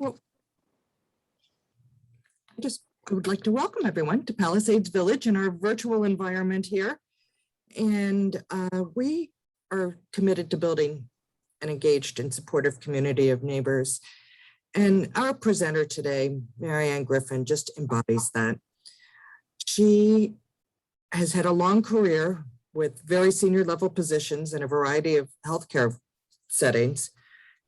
Well, I would like to welcome everyone to Palisades Village in our virtual environment here. And we are committed to building an engaged and supportive community of neighbors. And our presenter today, MaryAnn Griffin, just embodies that. She has had a long career with very senior level positions in a variety of healthcare settings.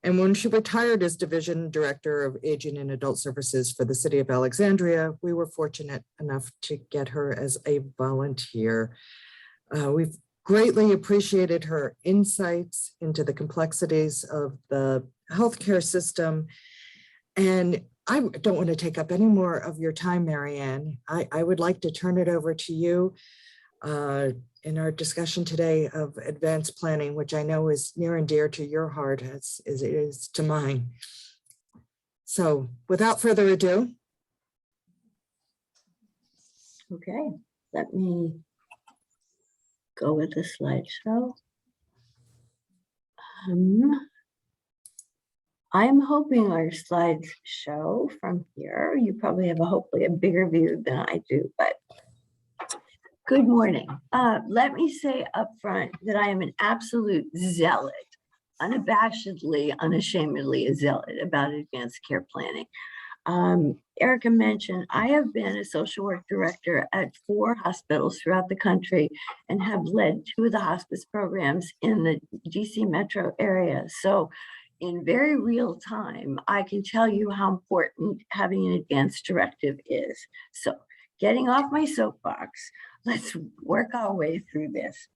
And when she retired as Division Director of Aging and Adult Services for the City of Alexandria, we were fortunate enough to get her as a volunteer. We've greatly appreciated her insights into the complexities of the healthcare system. And I don't want to take up any more of your time, MaryAnn. I would like to turn it over to you in our discussion today of advanced planning, which I know is near and dear to your heart as it is to mine. So without further ado. Okay, let me go with the slideshow. I'm hoping our slides show from here. You probably have hopefully a bigger view than I do, but good morning. Let me say up front that I am an absolute zealot, unabashedly, unashamedly a zealot about advanced care planning. Erica mentioned I have been a social work director at 4 hospitals throughout the country and have led 2 of the hospice programs in the DC metro area. So in very real time, I can tell you how important having an advanced directive is. So getting off my soapbox, let's work our way through this.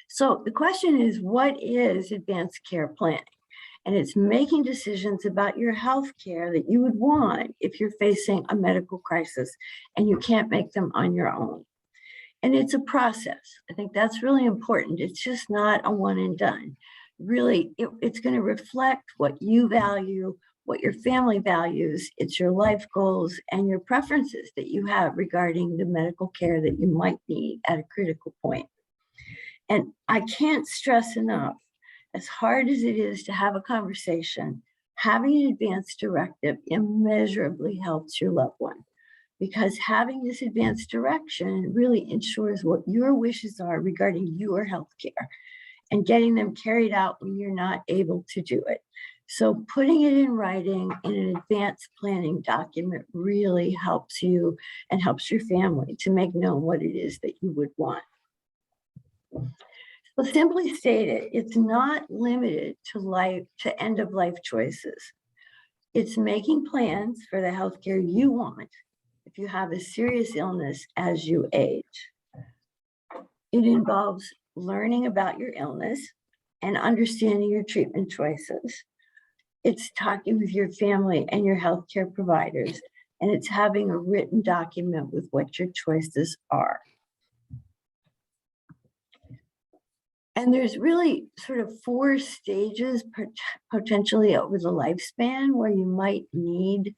So the question is, what is advanced care planning? And it's making decisions about your health care that you would want if you're facing a medical crisis and you can't make them on your own. And it's a process. I think that's really important. It's just not a one and done. Really, it's going to reflect what you value, what your family values, it's your life goals and your preferences that you have regarding the medical care that you might need at a critical point. And I can't stress enough, as hard as it is to have a conversation, having an advanced directive immeasurably helps your loved one, because having this advanced direction really ensures what your wishes are regarding your health care and getting them carried out when you're not able to do it. So putting it in writing in an advanced planning document really helps you and helps your family to make known what it is that you would want. Well, simply stated, it's not limited to end of life choices. It's making plans for the healthcare you want if you have a serious illness as you age. It involves learning about your illness and understanding your treatment choices. It's talking with your family and your healthcare providers, and it's having a written document with what your choices are. And there's really sort of 4 stages potentially over the lifespan where you might need,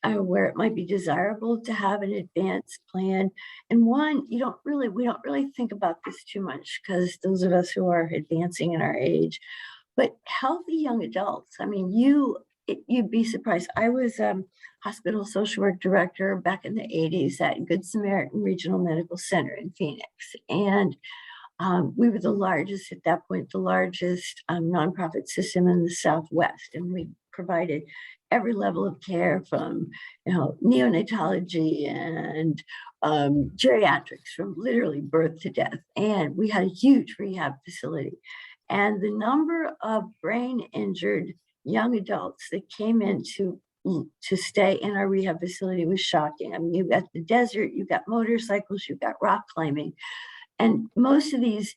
where it might be desirable to have an advanced plan. And one, we don't really think about this too much because those of us who are advancing in our age, but healthy young adults, I mean, you'd be surprised. I was hospital social work director back in the 80s at Good Samaritan Regional Medical Center in Phoenix. And we were the largest, at that point, the largest nonprofit system in the Southwest. And we provided every level of care from, neonatology and geriatrics, from literally birth to death. And we had a huge rehab facility. And the number of brain injured young adults that came in to stay in our rehab facility was shocking. I mean, you've got the desert, you've got motorcycles, you've got rock climbing. And most of these,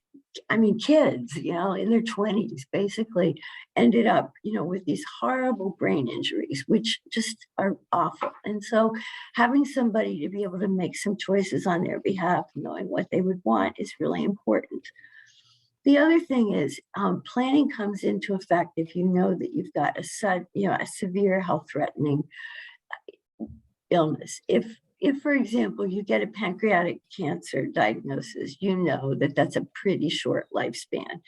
kids, in their 20s, basically ended up, with these horrible brain injuries, which just are awful. And so having somebody to be able to make some choices on their behalf, knowing what they would want, is really important. The other thing is planning comes into effect if you know that you've got a severe health-threatening illness. If, for example, you get a pancreatic cancer diagnosis, you know that that's a pretty short lifespan,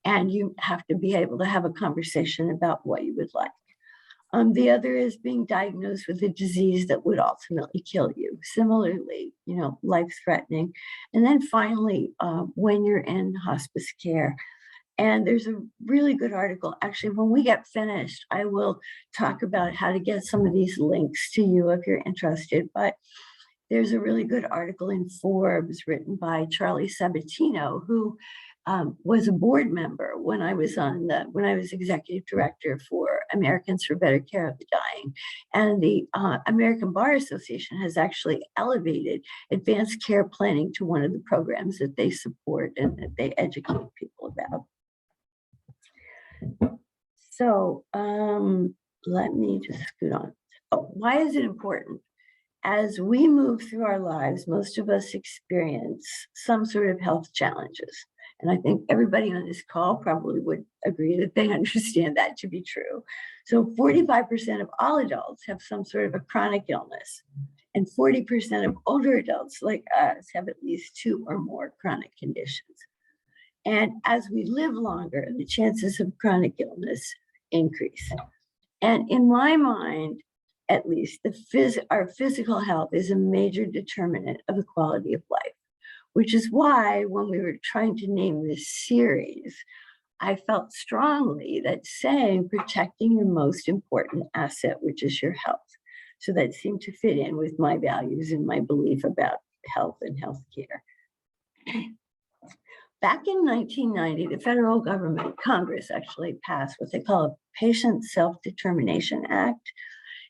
and you have to be able to have a conversation about what you would like. The other is being diagnosed with a disease that would ultimately kill you. Similarly, life-threatening. And then finally, when you're in hospice care. And there's a really good article. Actually, when we get finished, I will talk about how to get some of these links to you if you're interested. But there's a really good article in Forbes written by Charlie Sabatino, who was a board member when I was executive director for Americans for Better Care of the Dying. And the American Bar Association has actually elevated advanced care planning to one of the programs that they support and that they educate people about. So let me just scoot on. Oh, why is it important? As we move through our lives, most of us experience some sort of health challenges. And I think everybody on this call probably would agree that they understand that to be true. So 45% of all adults have some sort of a chronic illness, and 40% of older adults like us have at least 2 or more chronic conditions. And as we live longer, the chances of chronic illness increase. And in my mind, at least, our physical health is a major determinant of the quality of life, which is why when we were trying to name this series, I felt strongly that saying protecting your most important asset, which is your health. So that seemed to fit in with my values and my belief about health and healthcare. Back in 1990, the federal government, Congress actually passed what they call a Patient Self-Determination Act.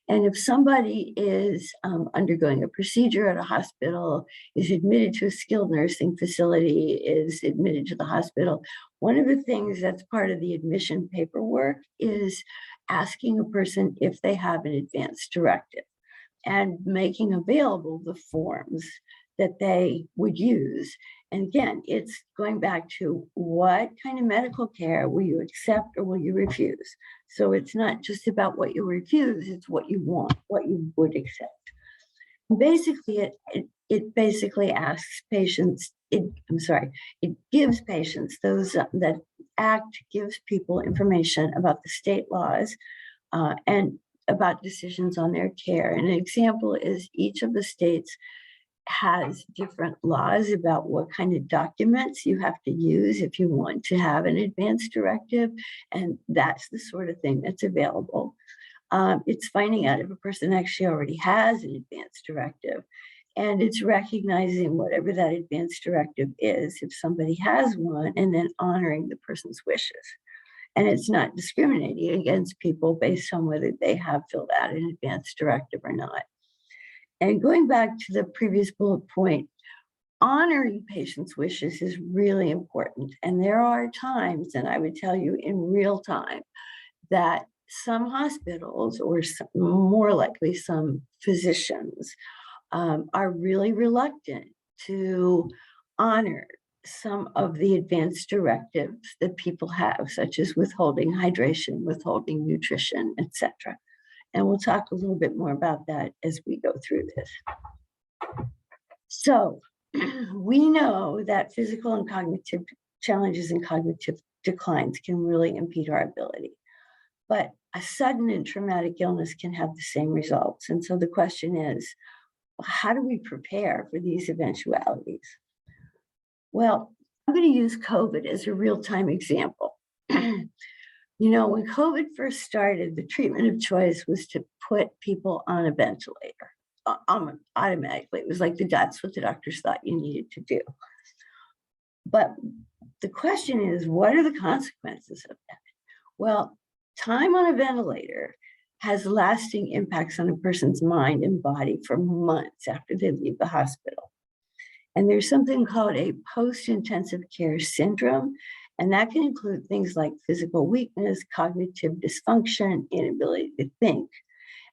And if somebody is undergoing a procedure at a hospital, is admitted to a skilled nursing facility, is admitted to the hospital, one of the things that's part of the admission paperwork is asking a person if they have an advance directive and making available the forms that they would use. And again, it's going back to what kind of medical care will you accept or will you refuse? So it's not just about what you refuse, it's what you want, what you would accept. Basically, it basically asks patients, it gives patients that act gives people information about the state laws and about decisions on their care. And an example is each of the states has different laws about what kind of documents you have to use if you want to have an advance directive. And that's the sort of thing that's available. It's finding out if a person actually already has an advance directive. And it's recognizing whatever that advance directive is, if somebody has one, and then honoring the person's wishes. And it's not discriminating against people based on whether they have filled out an advance directive or not. And going back to the previous bullet point, honoring patients' wishes is really important. And there are times, and I would tell you in real time, that some hospitals, or more likely some physicians, are really reluctant to honor some of the advanced directives that people have, such as withholding hydration, withholding nutrition, etc. And we'll talk a little bit more about that as we go through this. So we know that physical and cognitive challenges and cognitive declines can really impede our ability. But a sudden and traumatic illness can have the same results. And so the question is, how do we prepare for these eventualities? Well, I'm going to use COVID as a real-time example. When COVID first started, the treatment of choice was to put people on a ventilator automatically. It was like that's what the doctors thought you needed to do. But the question is, what are the consequences of that? Well, time on a ventilator has lasting impacts on a person's mind and body for months after they leave the hospital. And there's something called a post-intensive care syndrome. And that can include things like physical weakness, cognitive dysfunction, inability to think.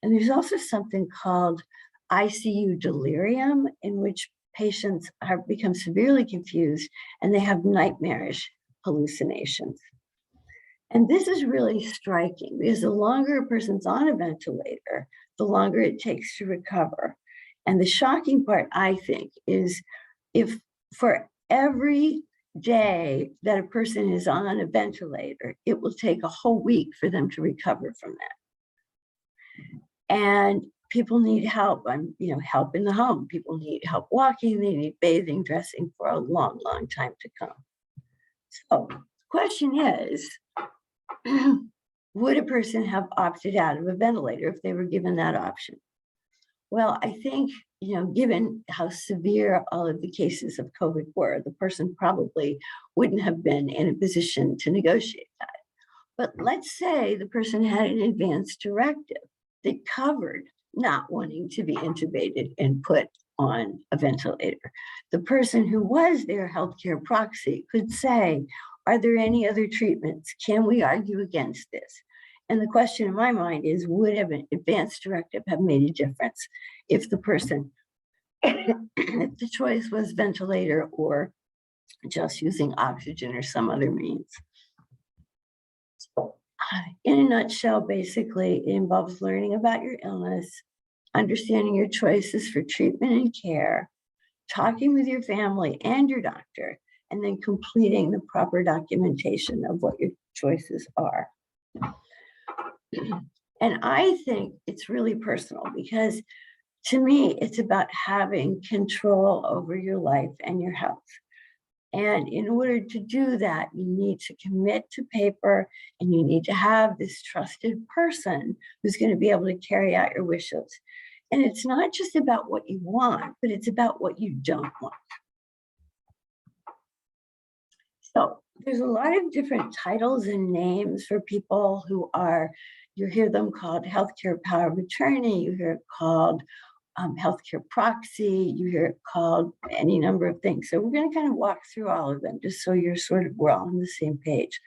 And there's also something called ICU delirium, in which patients become severely confused and they have nightmarish hallucinations. And this is really striking because the longer a person's on a ventilator, the longer it takes to recover. And the shocking part, I think, is if for every day that a person is on a ventilator, it will take a whole week for them to recover from that. And people need help. Help in the home. People need help walking. They need bathing, dressing for a long, long time to come. So the question is, would a person have opted out of a ventilator if they were given that option? Well, I think, given how severe all of the cases of COVID were, the person probably wouldn't have been in a position to negotiate that. But let's say the person had an advance directive that covered not wanting to be intubated and put on a ventilator. The person who was their healthcare proxy could say, are there any other treatments? Can we argue against this? And the question in my mind is, would an advance directive have made a difference if the person, if the choice was ventilator or just using oxygen or some other means? In a nutshell, basically, it involves learning about your illness, understanding your choices for treatment and care, talking with your family and your doctor, and then completing the proper documentation of what your choices are. And I think it's really personal because to me, it's about having control over your life and your health. And in order to do that, you need to commit to paper and you need to have this trusted person who's going to be able to carry out your wishes. And it's not just about what you want, but it's about what you don't want. So there's a lot of different titles and names for people who are, you hear them called healthcare power of attorney, you hear it called healthcare proxy, you hear it called any number of things. So we're going to kind of walk through all of them just so we're all on the same page.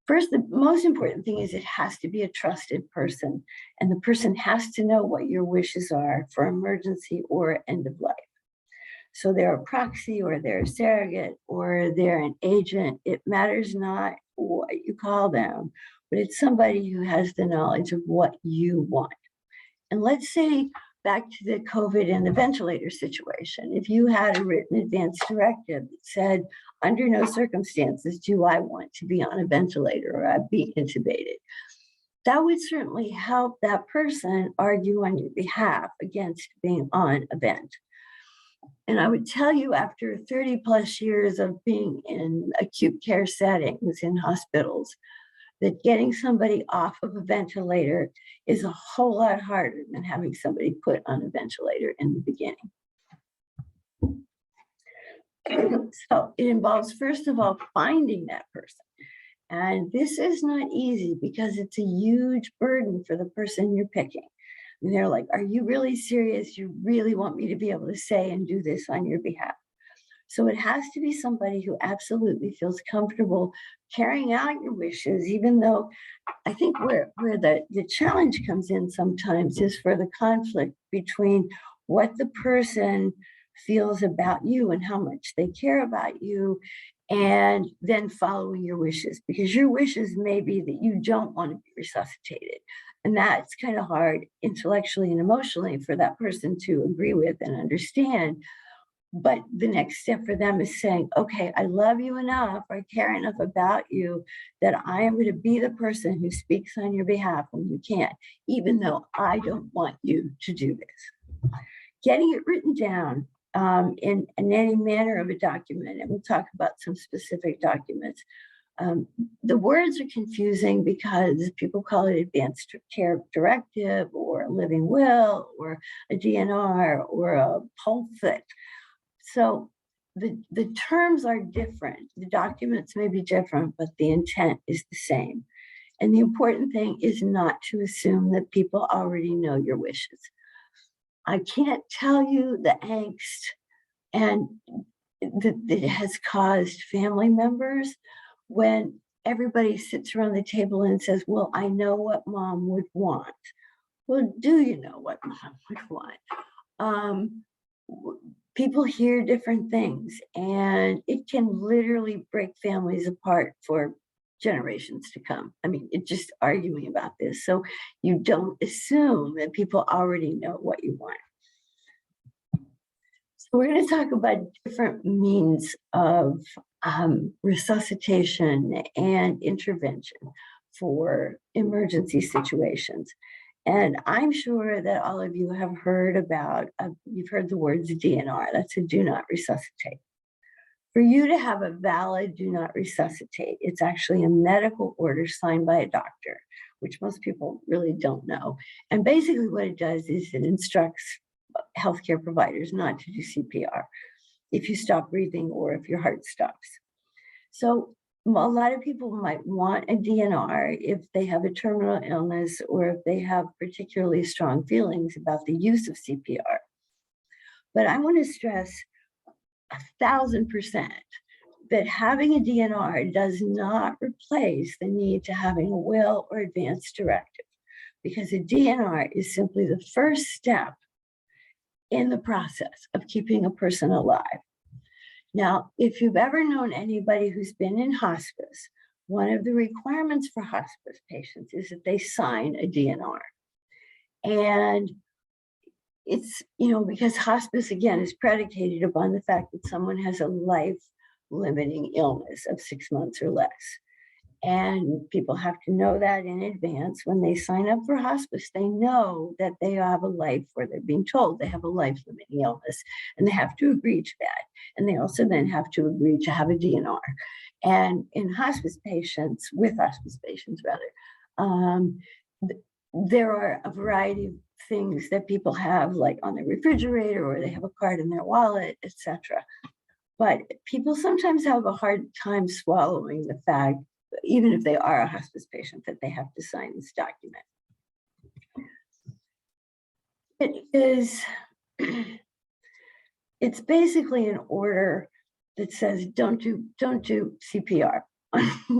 First, the most important thing is it has to be a trusted person, and the person has to know what your wishes are for emergency or end of life. So they're a proxy or they're a surrogate or they're an agent. It matters not what you call them, but it's somebody who has the knowledge of what you want. And let's say back to the COVID and the ventilator situation, if you had a written advance directive that said, under no circumstances do I want to be on a ventilator or be intubated, that would certainly help that person argue on your behalf against being on a vent. And I would tell you, after 30 plus years of being in acute care settings in hospitals, that getting somebody off of a ventilator is a whole lot harder than having somebody put on a ventilator in the beginning. So it involves, first of all, finding that person. And this is not easy because it's a huge burden for the person you're picking. And they're like, are you really serious? You really want me to be able to say and do this on your behalf? So it has to be somebody who absolutely feels comfortable carrying out your wishes, even though I think where the challenge comes in sometimes is for the conflict between what the person feels about you and how much they care about you, and then following your wishes, because your wishes may be that you don't want to be resuscitated. And that's kind of hard intellectually and emotionally for that person to agree with and understand. But the next step for them is saying, okay, I love you enough, I care enough about you that I am going to be the person who speaks on your behalf when you can't, even though I don't want you to do this. Getting it written down in any manner of a document, and we'll talk about some specific documents. The words are confusing because people call it advanced care directive or a living will or a DNR or a POLFIT. So the terms are different. The documents may be different, but the intent is the same. And the important thing is not to assume that people already know your wishes. I can't tell you the angst and that it has caused family members when everybody sits around the table and says, well, I know what mom would want. Well, do you know what mom would want? People hear different things, and it can literally break families apart for generations to come. I mean, it's just arguing about this. So you don't assume that people already know what you want. So we're going to talk about different means of resuscitation and intervention for emergency situations. And I'm sure that all of you have heard about, you've heard the words DNR, that's a do not resuscitate. For you to have a valid do not resuscitate, it's actually a medical order signed by a doctor, which most people really don't know. And basically what it does is it instructs healthcare providers not to do CPR if you stop breathing or if your heart stops. So a lot of people might want a DNR if they have a terminal illness or if they have particularly strong feelings about the use of CPR. But I want to stress 1,000% that having a DNR does not replace the need to having a will or advance directive, because a DNR is simply the first step in the process of keeping a person alive. Now, if you've ever known anybody who's been in hospice, one of the requirements for hospice patients is that they sign a DNR. And it's, because hospice, again, is predicated upon the fact that someone has a life-limiting illness of 6 months or less. And people have to know that in advance. When they sign up for hospice, they know that they have a life, or they're being told they have a life-limiting illness, and they have to agree to that. And they also then have to agree to have a DNR. And in hospice patients, with hospice patients rather, there are a variety of things that people have, like on the refrigerator, or they have a card in their wallet, etc. But people sometimes have a hard time swallowing the fact, even if they are a hospice patient, that they have to sign this document. It's basically an order that says don't do CPR.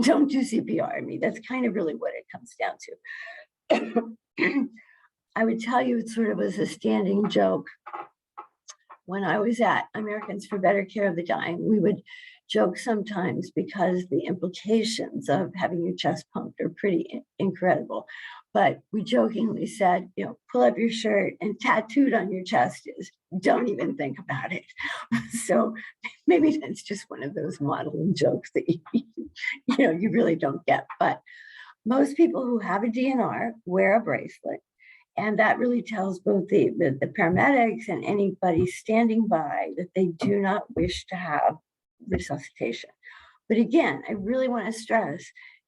Don't do CPR. I mean, that's kind of really what it comes down to. I would tell you, it sort of was a standing joke. When I was at Americans for Better Care of the Dying, we would joke sometimes, because the implications of having your chest pumped are pretty incredible. But we jokingly said, pull up your shirt, and tattooed on your chest is don't even think about it. So maybe that's just one of those modeling jokes that you really don't get. But most people who have a DNR wear a bracelet. And that really tells both the paramedics and anybody standing by that they do not wish to have resuscitation. But again, I really want to stress,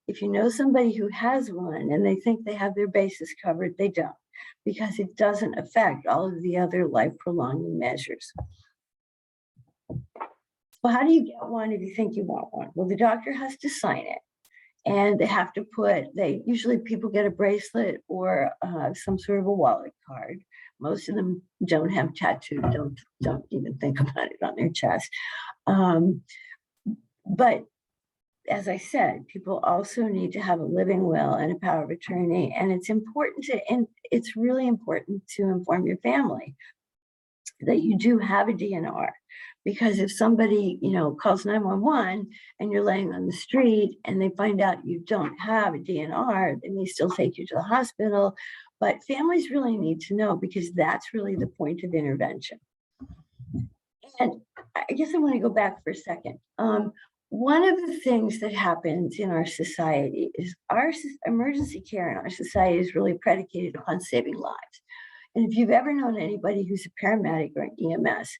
if you know somebody who has one and they think they have their bases covered, they don't, because it doesn't affect all of the other life-prolonging measures. So how do you get one if you think you want one? Well, the doctor has to sign it. And they have to usually people get a bracelet or some sort of a wallet card. Most of them don't have tattooed, don't even think about it on their chest. But as I said, people also need to have a living will and a power of attorney. And it's really important to inform your family that you do have a DNR. Because if somebody, calls 911 and you're laying on the street and they find out you don't have a DNR, they may still take you to the hospital. But families really need to know, because that's really the point of intervention. And I guess I want to go back for a second. One of the things that happens in our society is our emergency care in our society is really predicated upon saving lives. And if you've ever known anybody who's a paramedic or an EMS,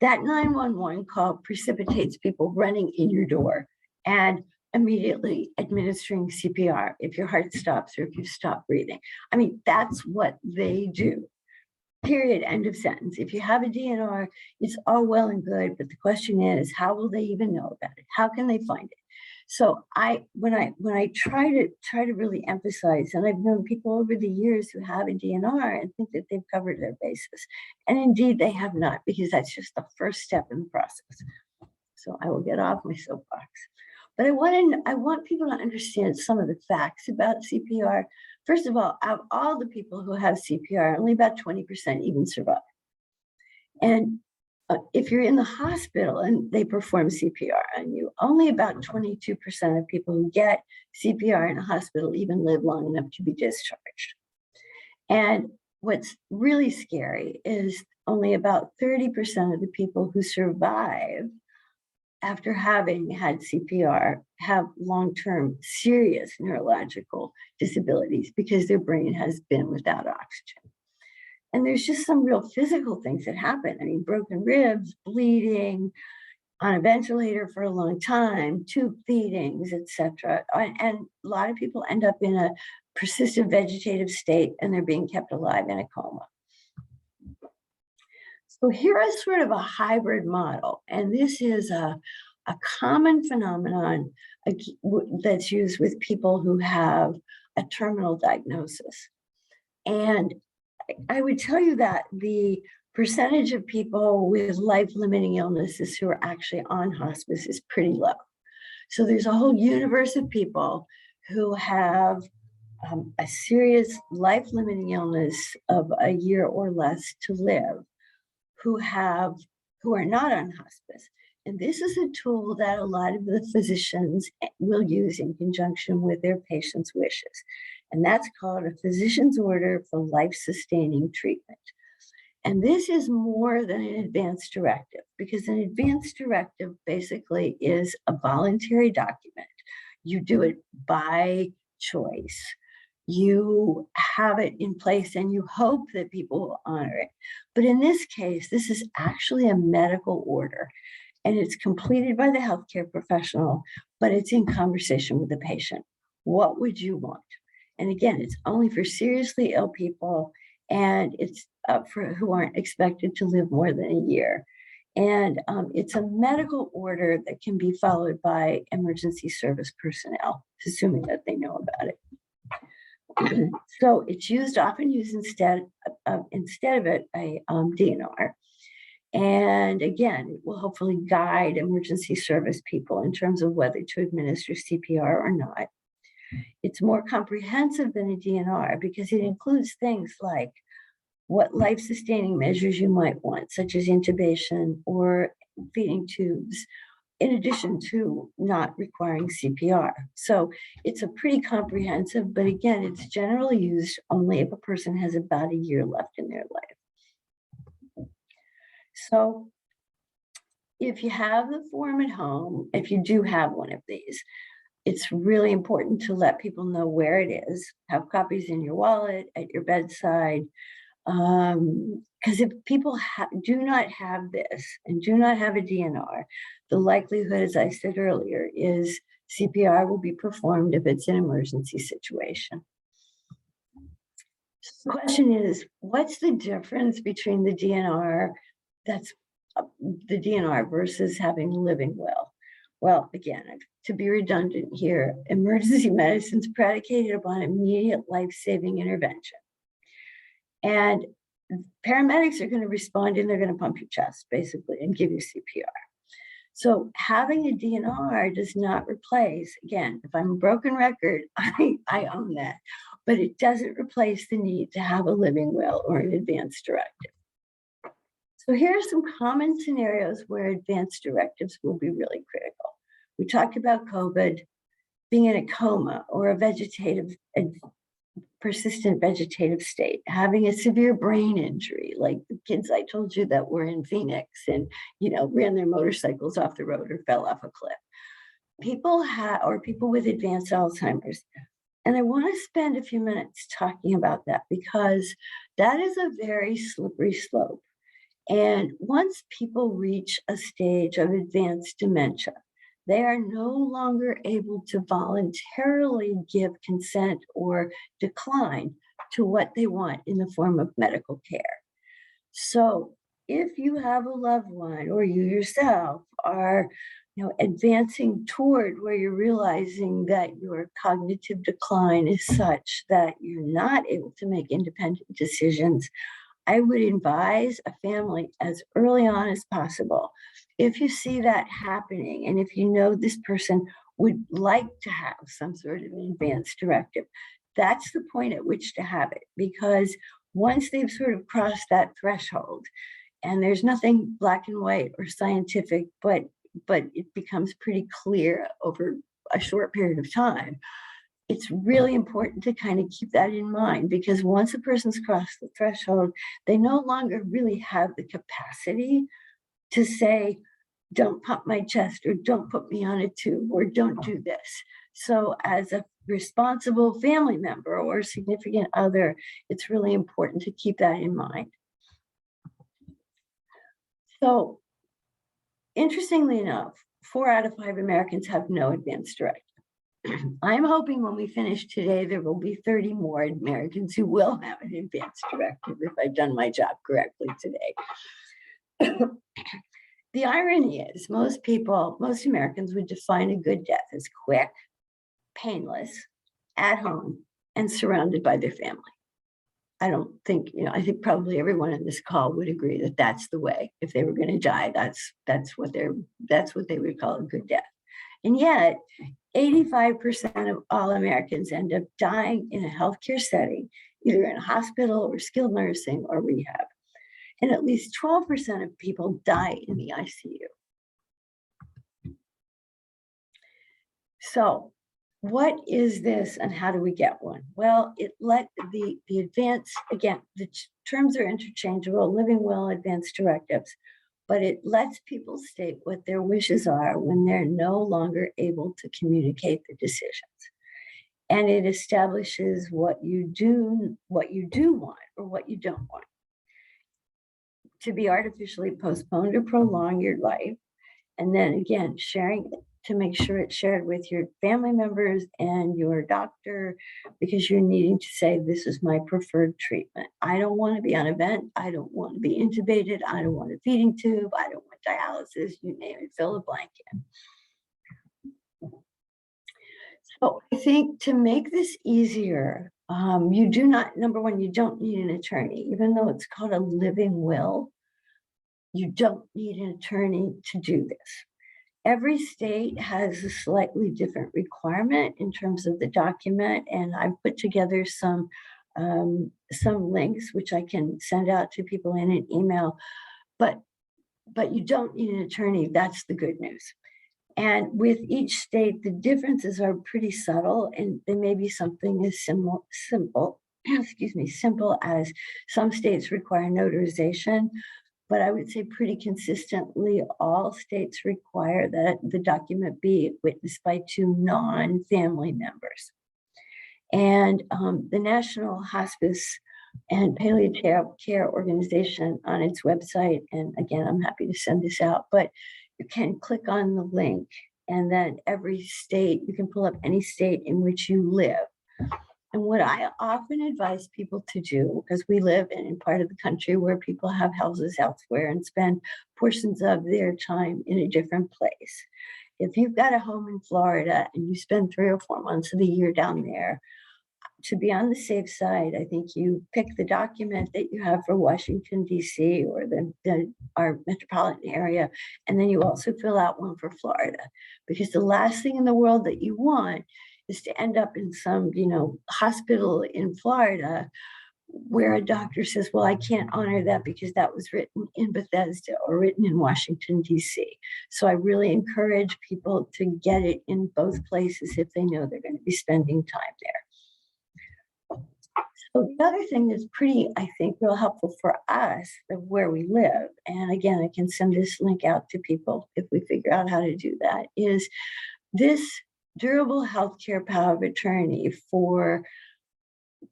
that 911 call precipitates people running in your door and immediately administering CPR if your heart stops or if you stop breathing. I mean, that's what they do. Period. End of sentence. If you have a DNR, it's all well and good, but the question is, how will they even know about it? How can they find it? So when I try to really emphasize, and I've known people over the years who have a DNR and think that they've covered their bases, and indeed they have not, because that's just the first step in the process. So I will get off my soapbox, but I want people to understand some of the facts about CPR. First of all, of all the people who have CPR, only about 20% even survive. And if you're in the hospital and they perform CPR on you, only about 22% of people who get CPR in a hospital even live long enough to be discharged. And what's really scary is only about 30% of the people who survive after having had CPR, have long-term serious neurological disabilities because their brain has been without oxygen. And there's just some real physical things that happen. I mean, broken ribs, bleeding, on a ventilator for a long time, tube feedings, etc. And a lot of people end up in a persistent vegetative state and they're being kept alive in a coma. So here is sort of a hybrid model, and this is a common phenomenon that's used with people who have a terminal diagnosis. And I would tell you that the percentage of people with life-limiting illnesses who are actually on hospice is pretty low. So there's a whole universe of people who have a serious life-limiting illness of a year or less to live, who are not on hospice. And this is a tool that a lot of the physicians will use in conjunction with their patients' wishes. And that's called a physician's order for life-sustaining treatment. And this is more than an advance directive, because an advance directive basically is a voluntary document. You do it by choice. You have it in place and you hope that people will honor it. But in this case, this is actually a medical order, and it's completed by the healthcare professional, but it's in conversation with the patient. What would you want? And again, it's only for seriously ill people, and it's for who aren't expected to live more than a year. And it's a medical order that can be followed by emergency service personnel, assuming that they know about it. So it's often used instead of it, a DNR. And again, it will hopefully guide emergency service people in terms of whether to administer CPR or not. It's more comprehensive than a DNR because it includes things like what life-sustaining measures you might want, such as intubation or feeding tubes, in addition to not requiring CPR. So it's a pretty comprehensive, but again, it's generally used only if a person has about a year left in their life. So if you have the form at home, if you do have one of these, it's really important to let people know where it is, have copies in your wallet, at your bedside, because if people do not have this and do not have a DNR, the likelihood, as I said earlier, is CPR will be performed if it's an emergency situation. The question is, what's the difference between the DNR versus having a living will? Well, again, to be redundant here, emergency medicine is predicated upon immediate life-saving intervention. And paramedics are going to respond and they're going to pump your chest, basically, and give you CPR. So having a DNR does not replace, again, if I'm a broken record, I own that, but it doesn't replace the need to have a living will or an advance directive. So here are some common scenarios where advance directives will be really critical. We talked about COVID, being in a coma or a persistent vegetative state, having a severe brain injury, like the kids I told you that were in Phoenix and, ran their motorcycles off the road or fell off a cliff. People with advanced Alzheimer's. And I want to spend a few minutes talking about that because that is a very slippery slope. And once people reach a stage of advanced dementia, they are no longer able to voluntarily give consent or decline to what they want in the form of medical care. So if you have a loved one or you yourself are advancing toward where you're realizing that your cognitive decline is such that you're not able to make independent decisions, I would advise a family as early on as possible. If you see that happening, and if you know this person would like to have some sort of an advance directive, that's the point at which to have it. Because once they've sort of crossed that threshold, and there's nothing black and white or scientific, but it becomes pretty clear over a short period of time, it's really important to kind of keep that in mind, because once a person's crossed the threshold, they no longer really have the capacity to say, don't pump my chest, or don't put me on a tube, or don't do this. So as a responsible family member or significant other, it's really important to keep that in mind. So interestingly enough, 4 out of 5 Americans have no advance directive. I'm hoping when we finish today, there will be 30 more Americans who will have an advance directive if I've done my job correctly today. The irony is most Americans would define a good death as quick, painless, at home, and surrounded by their family. I don't think, I think probably everyone in this call would agree that that's the way. If they were going to die, that's what they would call a good death. And yet, 85% of all Americans end up dying in a healthcare setting, either in a hospital or skilled nursing or rehab. And at least 12% of people die in the ICU. So what is this and how do we get one? Well, it let the advance, again, the terms are interchangeable, living will, advance directives, but it lets people state what their wishes are when they're no longer able to communicate the decisions. And it establishes what you do want or what you don't want. To be artificially postponed or prolong your life. And then again, sharing to make sure it's shared with your family members and your doctor, because you're needing to say, this is my preferred treatment. I don't want to be on a vent. I don't want to be intubated. I don't want a feeding tube. I don't want dialysis. You name it, fill the blank in. So I think to make this easier, you do not, number one, you don't need an attorney, even though it's called a living will. You don't need an attorney to do this. Every state has a slightly different requirement in terms of the document, and I've put together some links which I can send out to people in an email. But you don't need an attorney. That's the good news. And with each state, the differences are pretty subtle, and they may be something as simple as some states require notarization. But I would say pretty consistently, all states require that the document be witnessed by 2 non-family members. And the National Hospice and Palliative Care Organization on its website, and again, I'm happy to send this out, but you can click on the link, and then every state, you can pull up any state in which you live. And what I often advise people to do, because we live in part of the country where people have houses elsewhere and spend portions of their time in a different place. If you've got a home in Florida and you spend 3 or 4 months of the year down there, to be on the safe side, I think you pick the document that you have for Washington, D.C. or our metropolitan area, and then you also fill out one for Florida. Because the last thing in the world that you want is to end up in some, hospital in Florida where a doctor says, well, I can't honor that because that was written in Bethesda or written in Washington, D.C. So I really encourage people to get it in both places if they know they're going to be spending time there. So the other thing that's pretty, I think, real helpful for us of where we live, and again, I can send this link out to people if we figure out how to do that, is this durable healthcare power of attorney for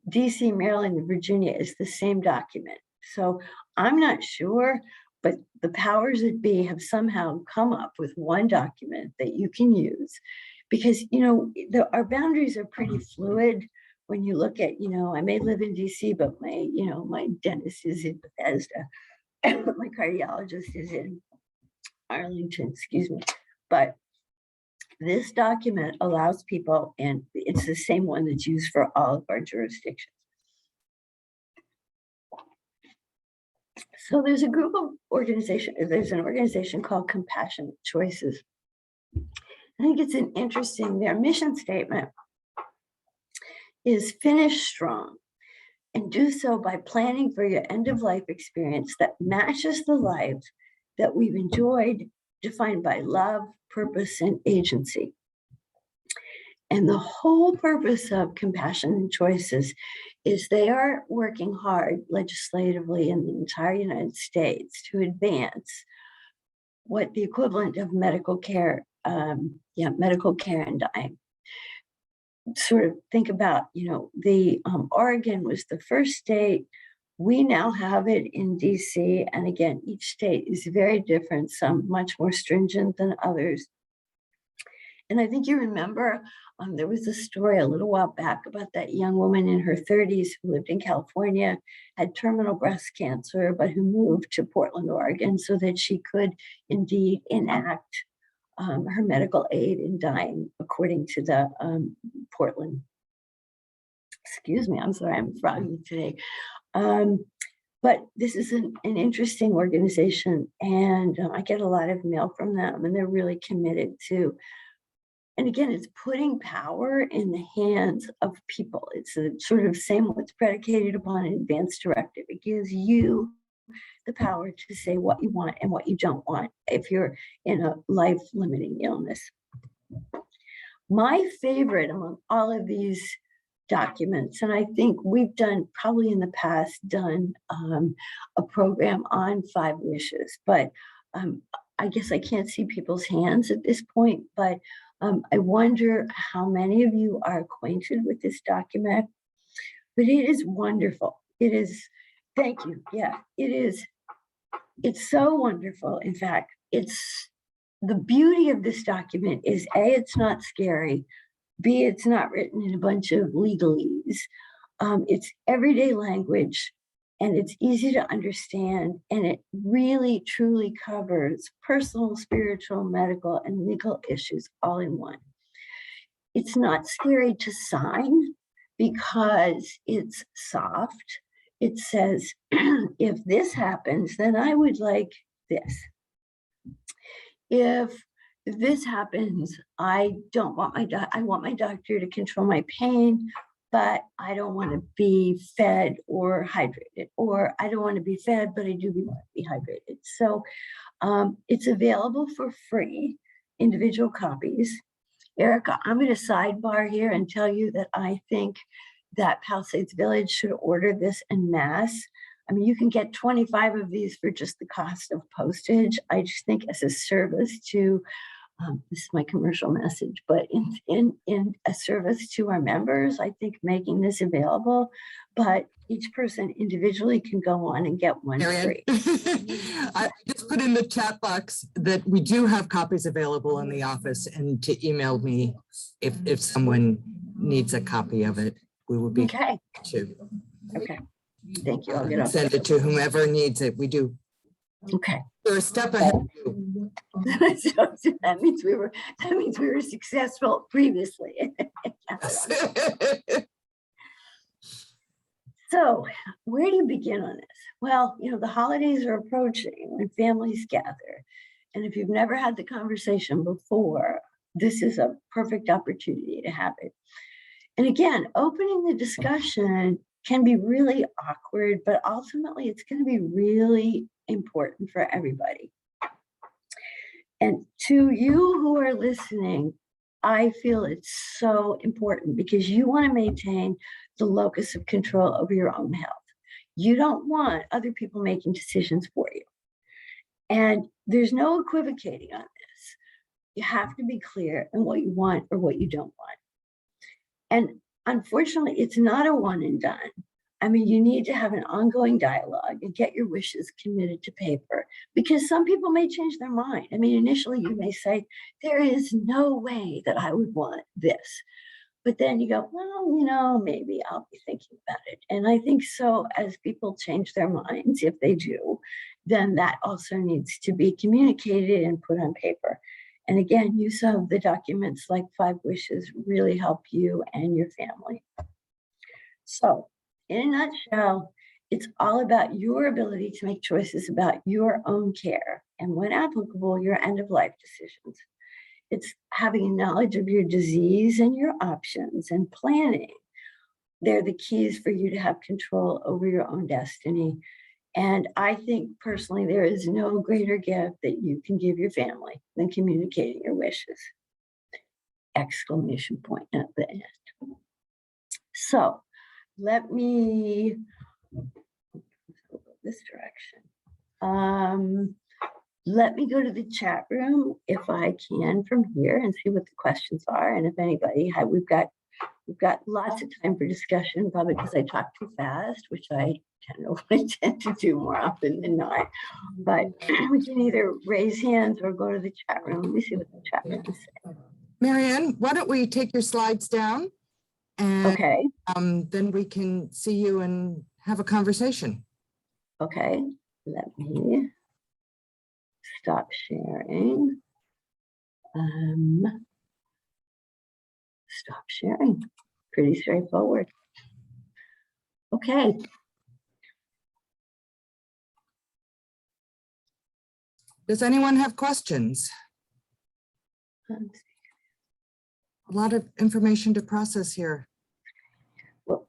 DC, Maryland, and Virginia is the same document. So I'm not sure, but the powers that be have somehow come up with one document that you can use, because our boundaries are pretty fluid. When you look at, I may live in DC, but my dentist is in Bethesda, my cardiologist is in Arlington, but this document allows people, and it's the same one that's used for all of our jurisdictions. So there's an organization called Compassionate Choices. I think it's their mission statement is finish strong and do so by planning for your end-of-life experience that matches the lives that we've enjoyed, defined by love, purpose, and agency. And the whole purpose of Compassionate Choices is they are working hard legislatively in the entire United States to advance what the equivalent of medical care, medical care and dying. Sort of think about, the Oregon was the first state. We now have it in DC. And again, each state is very different, some much more stringent than others. And I think you remember there was a story a little while back about that young woman in her 30s who lived in California, had terminal breast cancer, but who moved to Portland, Oregon, so that she could indeed enact her medical aid in dying, according to the Portland. Excuse me, I'm sorry, I'm frogging today. But this is an interesting organization, and I get a lot of mail from them, and they're really committed to. And again, it's putting power in the hands of people. It's a sort of same what's predicated upon an advance directive. It gives you the power to say what you want and what you don't want if you're in a life-limiting illness. My favorite among all of these documents, and I think we've done probably in the past a program on 5 wishes, but I guess I can't see people's hands at this point, but I wonder how many of you are acquainted with this document, but it is wonderful. It is, thank you. Yeah, it is. It's so wonderful. In fact, the beauty of this document is A, it's not scary. B, it's not written in a bunch of legalese. It's everyday language, and it's easy to understand, and it really truly covers personal, spiritual, medical, and legal issues all in one. It's not scary to sign because it's soft. It says, if this happens, then I would like this. If this happens, I don't want I want my doctor to control my pain, but I don't want to be fed or hydrated, or I don't want to be fed, but I do want to be hydrated. So it's available for free, individual copies. Erica, I'm going to sidebar here and tell you that I think that Palisades Village should order this en masse. I mean, you can get 25 of these for just the cost of postage. I just think as a service to this is my commercial message, but in a service to our members, I think making this available, but each person individually can go on and get one free. I just put in the chat box that we do have copies available in the office, and to email me if someone needs a copy of it. We will be okay. Okay. Thank you. I'll get off. Send it to whomever needs it. We do. Okay. We're a step ahead of you. So that means we were successful previously. So where do you begin on this? Well, the holidays are approaching when families gather. And if you've never had the conversation before, this is a perfect opportunity to have it. And again, opening the discussion can be really awkward, but ultimately it's going to be really important for everybody. And to you who are listening, I feel it's so important because you want to maintain the locus of control over your own health. You don't want other people making decisions for you. And there's no equivocating on this. You have to be clear in what you want or what you don't want. And unfortunately, it's not a one and done. I mean, you need to have an ongoing dialogue and get your wishes committed to paper, because some people may change their mind. I mean, initially you may say, there is no way that I would want this. But then you go, well, maybe I'll be thinking about it. And I think so, as people change their minds, if they do, then that also needs to be communicated and put on paper. And again, use of the documents like 5 Wishes really help you and your family. So, in a nutshell, it's all about your ability to make choices about your own care and, when applicable, your end-of-life decisions. It's having knowledge of your disease and your options and planning. They're the keys for you to have control over your own destiny. And I think personally, there is no greater gift that you can give your family than communicating your wishes. Exclamation point at the end. So let me go this direction. Let me go to the chat room if I can from here and see what the questions are. And if anybody we've got lots of time for discussion, probably because I talk too fast, which I tend to do more often than not. But we can either raise hands or go to the chat room. Let me see what the chat room is saying. MaryAnn, why don't we take your slides down and Okay, then we can see you and have a conversation. okay. Let me stop sharing. Stop sharing. Pretty straightforward. Okay. Does anyone have questions? A lot of information to process here. Well,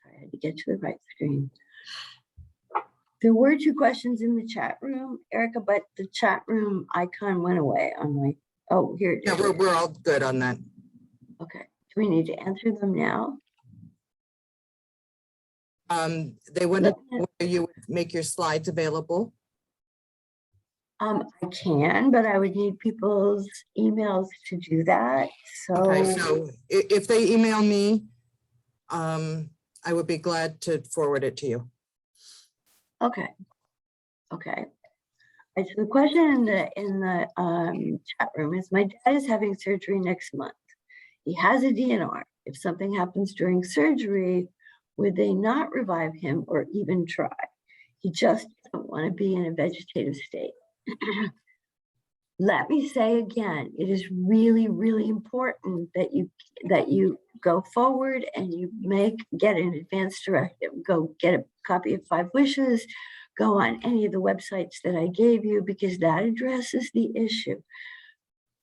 sorry, I had to get to the right screen. There were 2 questions in the chat room, Erica, but the chat room icon went away on my, oh, here it is. Yeah, we're all good on that. Okay, do we need to answer them now? They wanted whether you would make your slides available. I can, but I would need people's emails to do that. So, Okay, so if they email me, I would be glad to forward it to you. okay. Okay. So the question in the chat room is, my dad is having surgery next month. He has a DNR. If something happens during surgery, would they not revive him or even try? He just doesn't want to be in a vegetative state. Let me say again, it is really, really important that you go forward and you get an advance directive. Go get a copy of 5 Wishes. Go on any of the websites that I gave you, because that addresses the issue.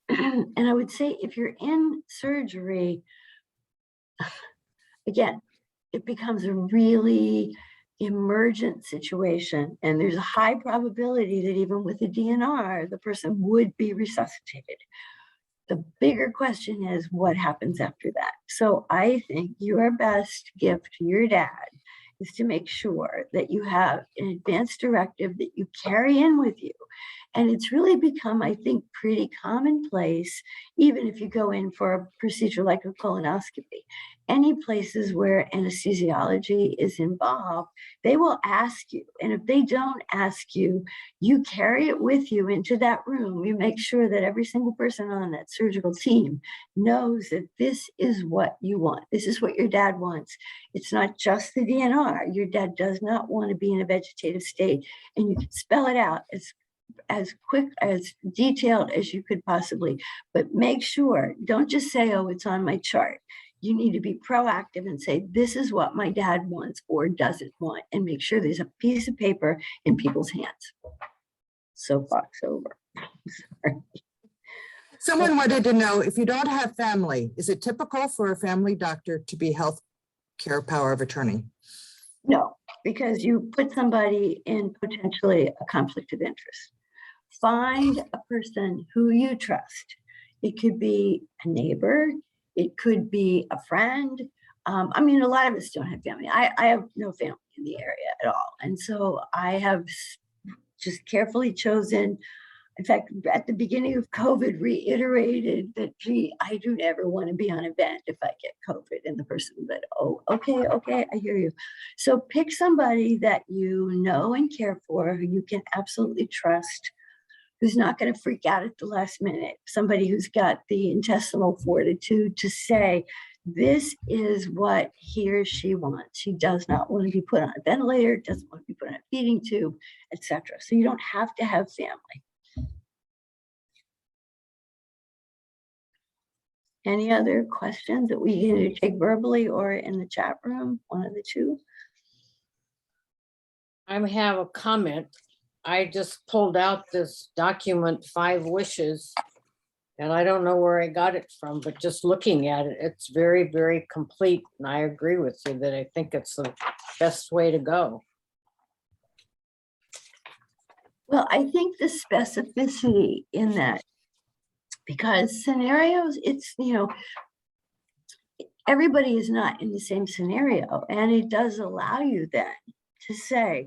And I would say, if you're in surgery, again, it becomes a really emergent situation, and there's a high probability that even with a DNR, the person would be resuscitated. The bigger question is, what happens after that? So I think your best gift to your dad is to make sure that you have an advance directive that you carry in with you. And it's really become, I think, pretty commonplace, even if you go in for a procedure like a colonoscopy. Any places where anesthesiology is involved, they will ask you. And if they don't ask you, you carry it with you into that room. You make sure that every single person on that surgical team knows that this is what you want. This is what your dad wants. It's not just the DNR. Your dad does not want to be in a vegetative state. And you can spell it out as quick, as detailed as you could possibly, but make sure, don't just say, oh, it's on my chart. You need to be proactive and say, this is what my dad wants or doesn't want, and make sure there's a piece of paper in people's hands. Soapbox over. Sorry. Someone wanted to know, if you don't have family, is it typical for a family doctor to be health care power of attorney? No, because you put somebody in potentially a conflict of interest. Find a person who you trust. It could be a neighbor. It could be a friend. I mean, a lot of us don't have family. I have no family in the area at all. And so I have just carefully chosen. In fact, at the beginning of COVID, reiterated that, gee, I do never want to be on a vent if I get COVID. And the person said, oh, okay, I hear you. So pick somebody that you know and care for, who you can absolutely trust, who's not going to freak out at the last minute. Somebody who's got the intestinal fortitude to say, this is what he or she wants. She does not want to be put on a ventilator, doesn't want to be put on a feeding tube, etc. So you don't have to have family. Any other questions that we can either take verbally or in the chat room? One of the two. I have a comment. I just pulled out this document, 5 Wishes, and I don't know where I got it from, but just looking at it, it's very, very complete. And I agree with you that I think it's the best way to go. Well, I think the specificity in that, because scenarios, it's, everybody is not in the same scenario. And it does allow you then to say,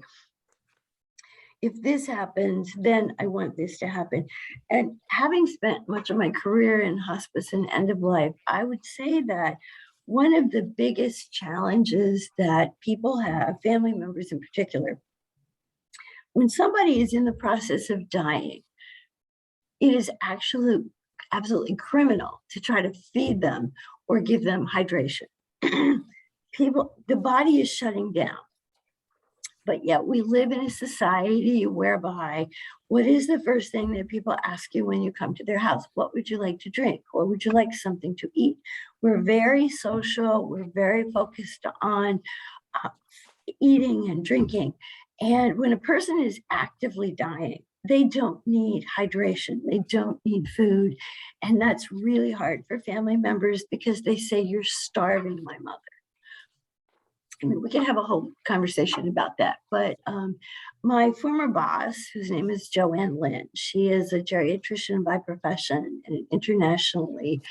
if this happens, then I want this to happen. And having spent much of my career in hospice and end of life, I would say that one of the biggest challenges that people have, family members in particular, when somebody is in the process of dying, it is actually absolutely criminal to try to feed them or give them hydration. The body is shutting down. But yet we live in a society whereby what is the first thing that people ask you when you come to their house? What would you like to drink? Or would you like something to eat? We're very social. We're very focused on eating and drinking. And when a person is actively dying, they don't need hydration. They don't need food. And that's really hard for family members because they say, you're starving my mother. I mean, we can have a whole conversation about that. But my former boss, whose name is Joanne Lynn, she is a geriatrician by profession and an internationally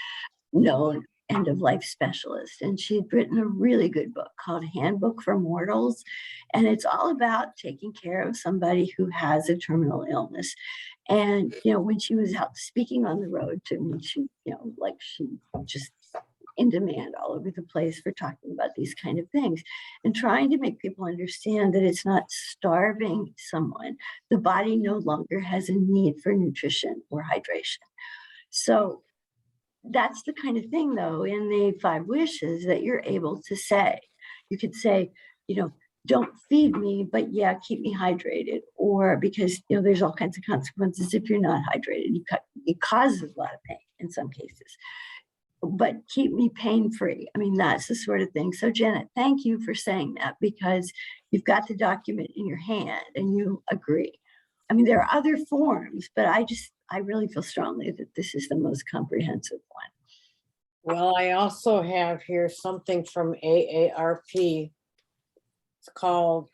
known end-of-life specialist. And she had written a really good book called Handbook for Mortals. And it's all about taking care of somebody who has a terminal illness. And, you know, when she was out speaking on the road to me, she, you know, like she just in demand all over the place for talking about these kind of things and trying to make people understand that it's not starving someone. The body no longer has a need for nutrition or hydration. So that's the kind of thing, though, in the 5 wishes that you're able to say. You could say, you know, don't feed me, but yeah, keep me hydrated. Or because, you know, there's all kinds of consequences if you're not hydrated. It causes a lot of pain in some cases. But keep me pain-free. I mean, that's the sort of thing. So Janet, thank you for saying that because you've got the document in your hand and you agree. I mean, there are other forms, but I really feel strongly that this is the most comprehensive one. Well, I also have here something from AARP. It's called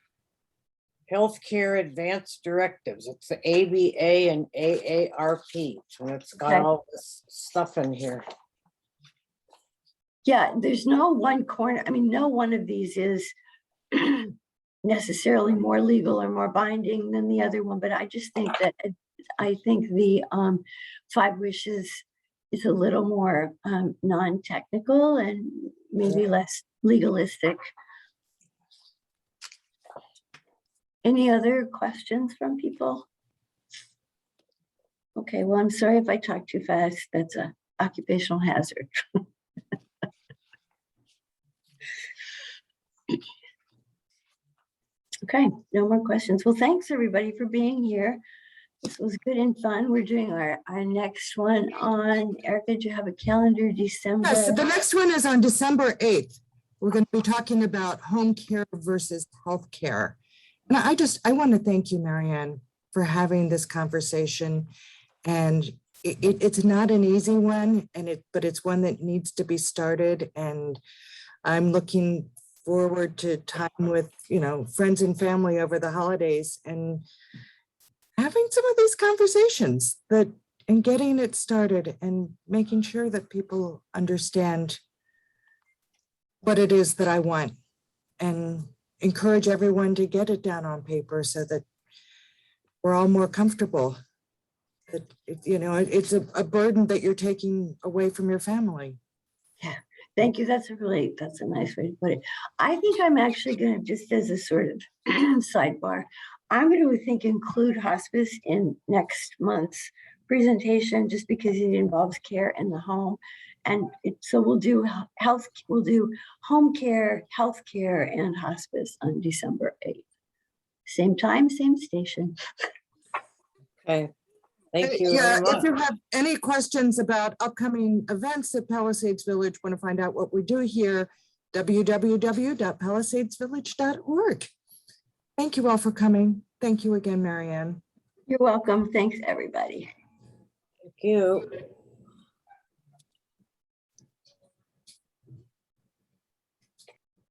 Healthcare Advanced Directives. It's the ABA and AARP, and it's got all this stuff in here. Yeah, there's no one corner. I mean, no one of these is necessarily more legal or more binding than the other one, but I just think that the 5 wishes is a little more non-technical and maybe less legalistic. Any other questions from people? Okay, well, I'm sorry if I talk too fast. That's an occupational hazard. Okay, no more questions. Well, thanks everybody for being here. This was good and fun. We're doing our next one on, Erica, do you have a calendar, December? Yes, so the next one is on December 8th. We're going to be talking about home care versus healthcare. And I want to thank you, MaryAnn, for having this conversation. And it's not an easy one, but it's one that needs to be started. And I'm looking forward to time with, you know, friends and family over the holidays and having some of these conversations and getting it started and making sure that people understand what it is that I want and encourage everyone to get it down on paper so that we're all more comfortable. That, you know, it's a burden that you're taking away from your family. Yeah, thank you. That's a nice way to put it. I think I'm actually going to, just as a sort of sidebar, I'm going to include hospice in next month's presentation just because it involves care in the home. And so we'll do home care, health care, and hospice on December 8th. Same time, same station. Okay. Thank you very much. If you have any questions about upcoming events at Palisades Village, want to find out what we do here, www.palisadesvillage.org. Thank you all for coming. Thank you again, MaryAnn. You're welcome. Thanks, everybody. Thank you.